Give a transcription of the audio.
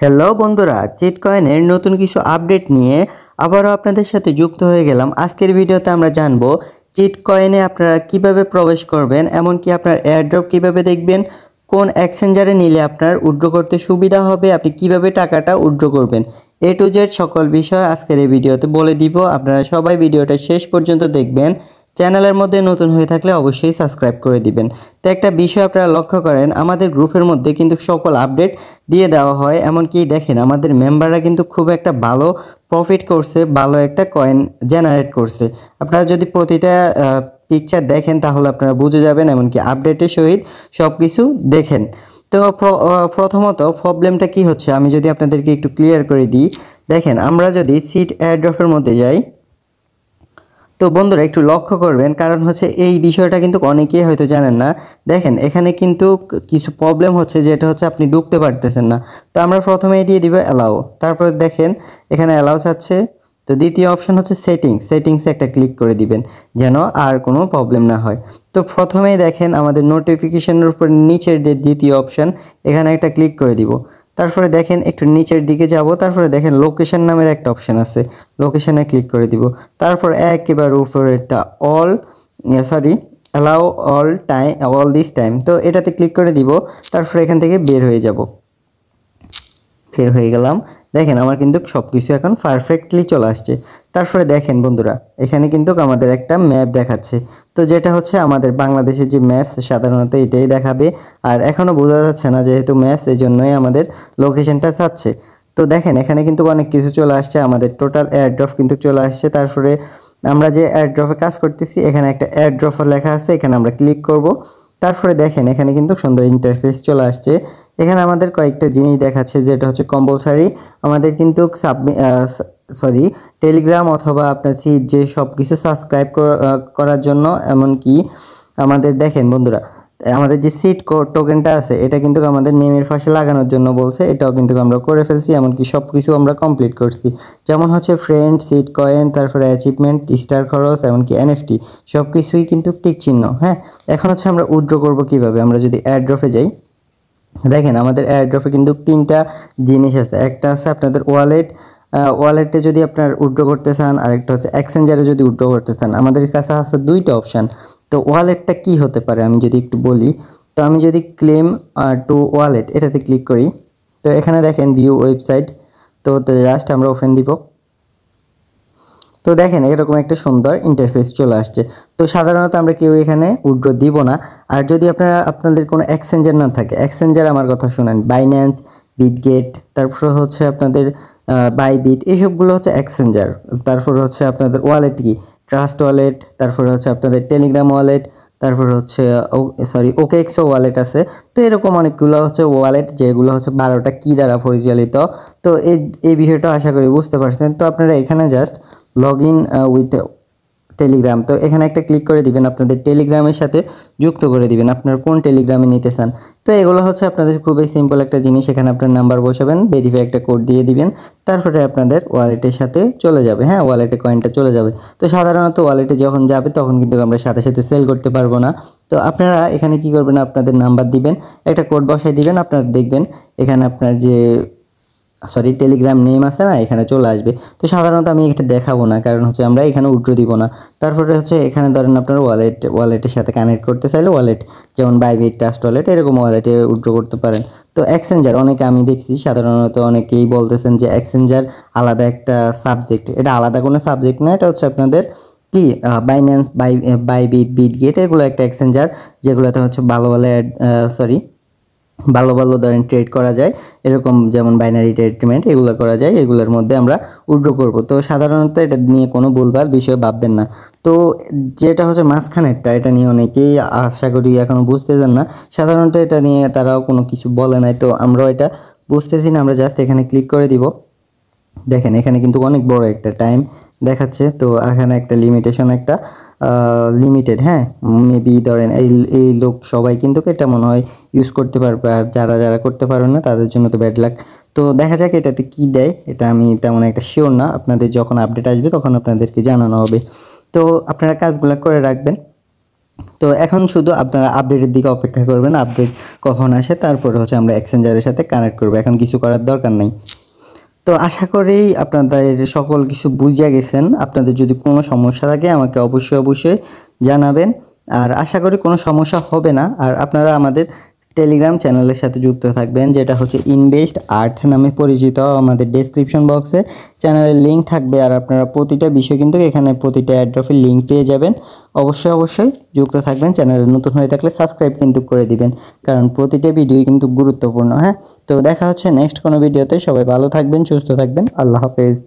Hello বন্ধুরা, cheat কয়েনের নতুন কিছু আপডেট নিয়ে আবারও আপনাদের সাথে যুক্ত হয়ে গেলাম। আজকের ভিডিওতে আমরা জানবো চিট কয়েনে আপনারা কিভাবে প্রবেশ করবেন, এমনকি আপনার এয়ারড্রপ কিভাবে দেখবেন, কোন এক্সচেঞ্জারে নিলে আপনার উইথড্র করতে সুবিধা হবে, আপনি কিভাবে টাকাটা উইথড্র করবেন, এ টু জেড সকল বিষয় আজকের এই ভিডিওতে বলে দিব। আপনারা সবাই ভিডিওটা শেষ পর্যন্ত দেখবেন। চ্যানেলের মধ্যে নতুন হয়ে থাকলে অবশ্যই সাবস্ক্রাইব করে দিবেন। তো একটা বিষয় আপনারা লক্ষ্য করেন, আমাদের গ্রুপের মধ্যে কিন্তু সকল আপডেট দিয়ে দেওয়া হয়, এমনকি দেখেন আমাদের মেম্বাররা কিন্তু খুব একটা ভালো প্রফিট করছে, ভালো একটা কয়েন জেনারেট করছে। আপনারা যদি প্রতিটা পিকচার দেখেন তাহলে আপনারা বুঝে যাবেন, এমনকি আপডেটের সহিত সব কিছু দেখেন। তো প্রথমত প্রবলেমটা কি হচ্ছে আমি যদি আপনাদেরকে একটু ক্লিয়ার করে দিই। দেখেন আমরা যদি সিট এয়ারড্রপের মধ্যে যাই, তো বন্ধুরা একটু লক্ষ্য করবেন, কারণ হচ্ছে এই বিষয়টা কিন্তু অনেকেই হয়তো জানেন না। দেখেন এখানে কিন্তু কিছু প্রবলেম হচ্ছে, যেটা হচ্ছে আপনি ঢুকতে পারতেছেন না। তো আমরা প্রথমেই দিয়ে দিব অ্যালাউ, তারপরে দেখেন এখানে অ্যালাউ চাচ্ছে। তো দ্বিতীয় অপশন হচ্ছে সেটিংসে একটা ক্লিক করে দিবেন, যেন আর কোনো প্রবলেম না হয়। তো প্রথমেই দেখেন আমাদের নোটিফিকেশনের উপর নিচের যে দ্বিতীয় অপশন, এখানে একটা ক্লিক করে দিব। তারপরে দেখেন একটু নিচের দিকে যাব, তারপরে দেখেন লোকেশন নামের একটা অপশন আছে, লোকেশনে ক্লিক করে দিব। তারপর একেবারে উপরে একটা অ্যালাউ অল দিস টাইম, তো এটাতে ক্লিক করে দিব। তারপরে এখান থেকে বের হয়ে যাব, বের হয়ে গেলাম। দেখেন আমার কিন্তু সব কিছু এখন পারফেক্টলি চলে আসছে। তারপরে দেখেন বন্ধুরা, এখানে কিন্তু আমাদের একটা ম্যাপ দেখাচ্ছে, তো যেটা হচ্ছে আমাদের বাংলাদেশের যে ম্যাপস, সাধারণত এটাই দেখাবে। আর এখনও বোঝা যাচ্ছে না যেহেতু ম্যাপস, এই জন্যই আমাদের লোকেশনটা চাচ্ছে। তো দেখেন এখানে কিন্তু অনেক কিছু চলে আসছে, আমাদের টোটাল এয়ারড্রপ কিন্তু চলে আসছে। তারপরে আমরা যে এয়ারড্রপে কাজ করতেছি, এখানে একটা এয়ারড্রপ লেখা আছে, এখানে আমরা ক্লিক করব। তারপরে দেখেন এখানে কিন্তু সুন্দর ইন্টারফেস চলে আসছে। এখানে আমাদের কয়েকটা জিনিস দেখাচ্ছে, যেটা হচ্ছে কম্পালসারি আমাদের কিন্তু টেলিগ্রাম অথবা আপনার যে সব কিছু সাবস্ক্রাইব করার জন্য। এমনকি আমাদের দেখেন বন্ধুরা, আমাদের যে সিট টোকেনটা আছে, এটা কিন্তু আমাদের নেমের পাশে লাগানোর জন্য বলছে, এটাও কিন্তু আমরা করে ফেলছি, এমনকি সব কিছু আমরা কমপ্লিট করছি। যেমন হচ্ছে ফ্রেন্ড, সিট কয়েন, তারপরে অ্যাচিভমেন্ট, স্টার খরচ, এমনকি এনএফটি সব কিছুই কিন্তু টিক চিহ্ন। হ্যাঁ, এখন হচ্ছে আমরা উইথড্র করবো কিভাবে। আমরা যদি এয়ারড্রপে যাই, দেখেন আমাদের এয়ারড্রপে কিন্তু তিনটা জিনিস আছে। একটা আছে আপনাদের ওয়ালেটে যদি আপনার উইথড্র করতে চান, আরেকটা হচ্ছে এক্সচেঞ্জারে যদি উইথড্র করতে চান। আমাদের কাছে আছে দুইটা অপশান। তো ওয়ালেটটা কি হতে পারে আমি যদি একটু বলি, তো আমি যদি ক্লেম টু ওয়ালেট এটাতে ক্লিক করি, তো এখানে দেখেন ভিউ ওয়েবসাইট, তো জাস্ট আমরা ওপেন দিব। তো দেখেন এরকম একটা সুন্দর ইন্টারফেস চলে আসছে। তো সাধারণত আমরা কেউ এখানে উইথড্র দিব না। আর যদি আপনাদের কোনো এক্সচেঞ্জার না থাকে, এক্সচেঞ্জার আমার কথা শুনেন, বাইন্যান্স, বিটগেট, তারপর হচ্ছে আপনাদের বাইবিট, এইসবগুলো হচ্ছে এক্সচেঞ্জার। তারপর হচ্ছে আপনাদের ওয়ালেট কি, ট্রাস্ট ওয়ালেট, তারপর হচ্ছে আপনাদের টেলিগ্রাম ওয়ালেট, তারপর হচ্ছে ওকেএক্সও ওয়ালেট আছে। তো এরকম অনেকগুলো হচ্ছে ওয়ালেট, যেগুলো হচ্ছে 12টা কি দ্বারা পরিচালিত। তো এই বিষয়টা আশা করি বুঝতে পারছেন। তো আপনারা এখানে just log in with Telegram, তো এখানে একটা ক্লিক করে দিবেন, আপনাদের টেলিগ্রামের সাথে যুক্ত করে দিবেন আপনার কোন টেলিগ্রামে নিতে চান। তো এগুলো হচ্ছে আপনাদের খুবই সিম্পল একটা জিনিস। এখানে আপনার নাম্বার বসাবেন, ভেরিফাই একটা কোড দিয়ে দিবেন, তারপরে আপনাদের ওয়ালেটের সাথে চলে যাবে। হ্যাঁ, ওয়ালেটে কয়েনটা চলে যাবে। তো সাধারণত ওয়ালেটে যখন যাবে তখন কিন্তু আমরা সাথে সাথে সেল করতে পারবো না। তো আপনারা এখানে কি করবেন, আপনাদের নাম্বার দিবেন, একটা কোড বসাই দিবেন, আপনারা দেখবেন এখানে আপনার যে টেলিগ্রাম নেম আছে না, এখানে চলে আসবে। তো সাধারণত আমি এটা দেখাবো না, কারণ হচ্ছে আমরা এখানে উইথড্র দিব না। তারপরে হচ্ছে এখানে ধরেন আপনার ওয়ালেটের সাথে কানেক্ট করতে চাইলে ওয়ালেট, যেমন বাইবিট, ট্রাস্ট ওয়ালেট, এরকম ওয়ালেটে উইথড্র করতে পারেন। তো এক্সচেঞ্জার অনেকে আমি দেখছি, সাধারণত অনেকেই বলতেছেন যে এক্সচেঞ্জার আলাদা একটা সাবজেক্ট। এটা আলাদা কোনো সাবজেক্ট না, এটা হচ্ছে আপনাদের কি বাইন্যান্স, বাইবিট, বিটগেট, এগুলো একটা এক্সচেঞ্জার, যেগুলোতে হচ্ছে ভালো ভালো ধরেন ট্রেড করা যায়। এরকম যেমন বাইনারি ট্রিটমেন্ট, এগুলো করা যায়, এগুলোর মধ্যে আমরা উইথড্র করব। তো সাধারণত এটা নিয়ে কোনো ভুলভাল বিষয় ভাববেন না। তো যেটা হচ্ছে মাঝখানেরটা, এটা নিয়ে অনেকেই আশা করি এখনও বুঝতেছেন না। সাধারণত এটা নিয়ে তারাও কোনো কিছু বলে নাই, তো আমরাও এটা বুঝতেছি না। আমরা জাস্ট এখানে ক্লিক করে দিব। দেখেন এখানে কিন্তু অনেক বড় একটা টাইম দেখাচ্ছে। তো এখানে একটা লিমিটেশন, একটা লিমিটেড, হ্যাঁ, মেবি ধরেন এই লোক সবাই কিন্তু এটা মনে হয় ইউজ করতে পারবে, আর যারা যারা করতে পারবেন না তাদের জন্য তো ব্যাড লাক। তো দেখা যাক এটাতে কি দেয়, এটা আমি তেমন একটা শিওর না। আপনাদের যখন আপডেট আসবে তখন আপনাদেরকে জানানো হবে। তো আপনারা কাজগুলো করে রাখবেন। তো এখন শুধু আপনারা আপডেটের দিকে অপেক্ষা করবেন, আপডেট কখন আসে তারপরে হচ্ছে আমরা এক্সচেঞ্জারের সাথে কানেক্ট করব, এখন কিছু করার দরকার নেই। তো আশা করি আপনাদের সকল কিছু বুঝে গেছেন। আপনাদের যদি কোনো সমস্যা থাকে আমাকে অবশ্যই জানাবেন, আর আশা করি কোনো সমস্যা হবে না। আর আপনারা আমাদের টেলিগ্রাম চ্যানেলের সাথে যুক্ত থাকবেন, যেটা হচ্ছে ইনভেস্ট আর্থ নামে পরিচিত। আমাদের ডেসক্রিপশন বক্সে চ্যানেলের লিঙ্ক থাকবে, আর আপনারা প্রতিটা বিষয় কিন্তু এখানে প্রতিটা অ্যাড্রপের লিঙ্ক পেয়ে যাবেন। অবশ্যই যুক্ত থাকবেন। চ্যানেলে নতুন হয়ে থাকলে সাবস্ক্রাইব কিন্তু করে দিবেন, কারণ প্রতিটা ভিডিও কিন্তু গুরুত্বপূর্ণ। হ্যাঁ, তো দেখা হচ্ছে নেক্সট কোনো ভিডিওতে। সবাই ভালো থাকবেন, সুস্থ থাকবেন। আল্লাহ হাফেজ।